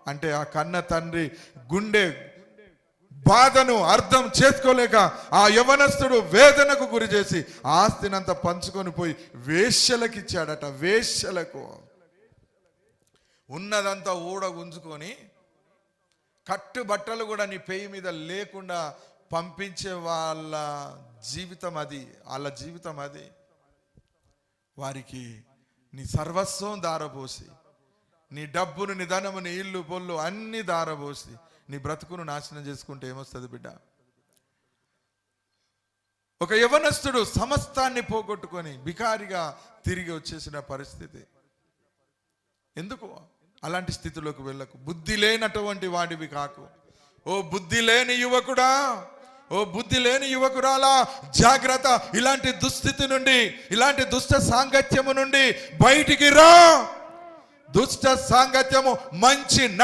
అంటే ఆ కన్న తండ్రి గుండె బాధను అర్థం చేసుకోలేక ఆ యవనస్తుడు వేదనకు గురి చేసి ఆస్తినంతా పంచుకొని పోయి వేశ్యలకు ఇచ్చాడట. వేశ్యలకు ఉన్నదంతా ఊడగుంజుకొని కట్టు బట్టలు కూడా నీ పేయి మీద లేకుండా పంపించే వాళ్ళ జీవితం అది. వారికి నీ సర్వస్వం దారబోసి, నీ డబ్బును, నీ ధనము, నీ ఇల్లు పొల్లు అన్ని దారబోసి నీ బ్రతుకును నాశనం చేసుకుంటే ఏమొస్తుంది బిడ్డ? ఒక యవనస్తుడు సమస్తాన్ని పోగొట్టుకొని బికారిగా తిరిగి వచ్చేసిన పరిస్థితి. ఎందుకు అలాంటి స్థితిలోకి వెళ్ళకు. బుద్ధి లేనటువంటి వాడివి కాకు. ఓ బుద్ధి లేని యువకుడా, ఓ బుద్ధి లేని యువకురాలా, జాగ్రత్త. ఇలాంటి దుస్థితి నుండి, ఇలాంటి దుష్ట సాంగత్యము నుండి బయటికి రా. దుష్ట సాంగత్యము మంచి